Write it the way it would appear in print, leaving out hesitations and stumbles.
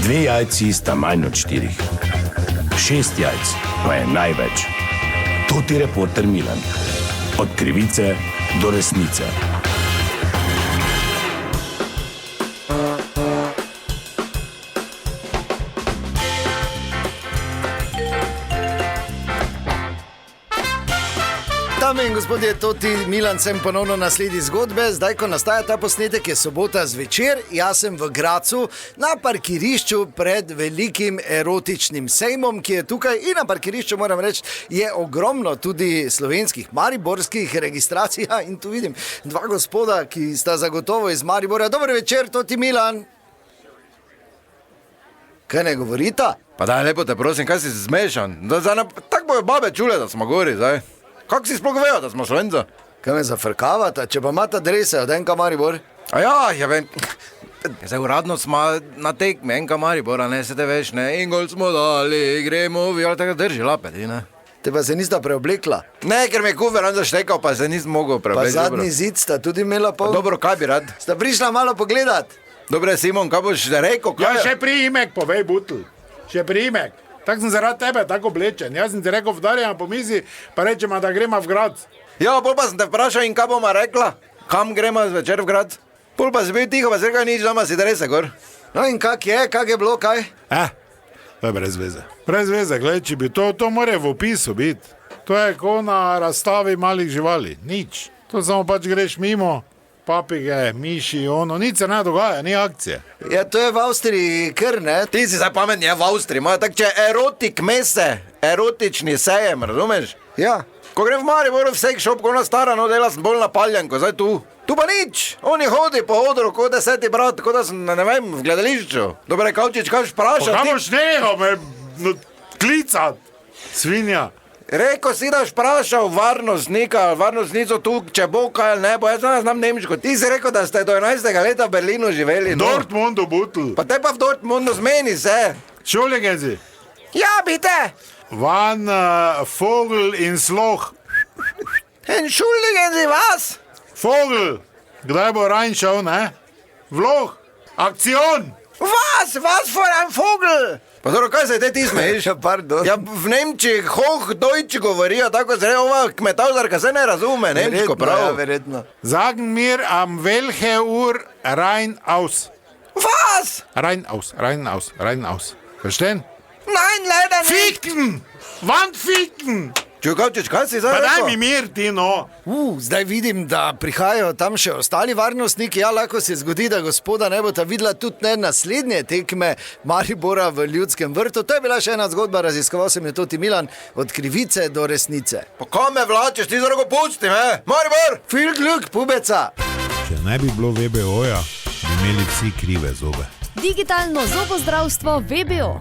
2 jajci sta manj od 4. 6 jajc pa je največ. To ti reporter Milan. Od krivice do resnice. Dame in gospodje, to ti Milan sem ponovno na sledi zgodbe. Zdaj, ko nastaja ta posnetek, je sobota zvečer. Jaz sem v Gracu na parkirišču pred velikim erotičnim sejmom, ki je tukaj. In na parkirišču, moram reči, je ogromno tudi slovenskih, mariborskih registracij. In tu vidim dva gospoda, ki sta zagotovo iz Maribora. Dober večer, to ti Milan. Kaj ne govorita? Pa daj, lepo te prosim, kaj si zmešan? Tako bojo babe čule, da smo gori, zdaj. Kako si sploh vejo, da smo Slovenca? Kaj me zafrkavata, če pa imata adrese od NK Maribor? A ja vem. Zdaj uradno smo na tekmi NK Maribora, ne, se te veš, ne. In gol smo dali, gremo, ali tako drži lapeti, ne. Te pa se nista preoblekla? Ne, ker me je kuveran zaštekal, pa se nisem mogel Pa preoblekti. zadnji zid sta tudi imela pol? Dobro, kaj bi rad? Sta prišla malo pogledat? Dobre, Simon, kaj boš rekel? Ja, Kaj? še priimek, povej, Butl. Še priimek. Tako sem zaradi tebe tako oblečen. Jaz sem ti rekel, vdarjam po mizi, pa rečemo, da gremo v grad. Ja, pol pa sem te vprašal in kaj bomo rekla? Kam gremo zvečer v grad? Pol pa si bil tiho, pa si rekel, nič, doma si drese gor. No in kak je bilo, kaj? To je brez veze. Brez veze, gledaj, če bi to more v opisu biti. To je ko na razstavi malih živali. Nič. To samo pač greš mimo, papige, miši, nič se ne dogaja, ni akcije. Ja, to je v Avstriji kar, ne? Ti si zdaj pametni, je v Avstriji, moja tak, če erotik mese, erotični sejem, razumeš? Ja. Ko grem v Mariboru v sex shop, ko ona stara, no dela sem bolj napaljen, ko zdaj tu. Tu pa nič, oni hodi po odru, kot 10. brat, kot da sem, ne vem, v gledališču. Dobre, Kavčič, kaj vprašal? Kaj boš nehal me klicat, svinja? Reko si, da vprašal varnostnico tu, če bo kaj ali ne bo, jaz znam nemško. Ti si rekel, da ste do 11. leta v Berlinu živeli, no? Dortmundu, Butl. Pa te pa v Dortmundu zmeni se. Entschuldigen Sie. Ja, bitte. Wann Vogel in Sloch? Entschuldigen Sie, was? Vogel. Kdaj bo reinšel, ne? Vloh. Akcion. Was? Was für ein Vogel? Pa dobro, kaj se te ti smeješ? Ja, pardon. Ja, v Nemčiji Hochdeutsch govorijo, tako se ova kmetavzarka se ne razume, nemško prav. Ja, verjetno. Sagen mir, welche Uhr rein aus? Was? Rein aus, rein aus, rein aus. Verstehen? Nein, leider nicht. Ficken! Wann ficken? Čukavčič, kaj si zdaj Pa daj rekel? mi mir, ti no. Zdaj vidim, da prihajajo tam še ostali varnostniki. Ja, lahko se zgodi, da gospoda ne bo ta videla tudi ne naslednje tekme Maribora v Ljudskem vrtu. To je bila še ena zgodba, raziskoval sem jo tudi Milan, od krivice do resnice. Pa kam me vlačeš, ti zelo pusti, me? Maribor! Fil gluk, pubeca! Če ne bi bilo VBO-ja, bi imeli vsi krive zobe. Digitalno zobozdravstvo VBO.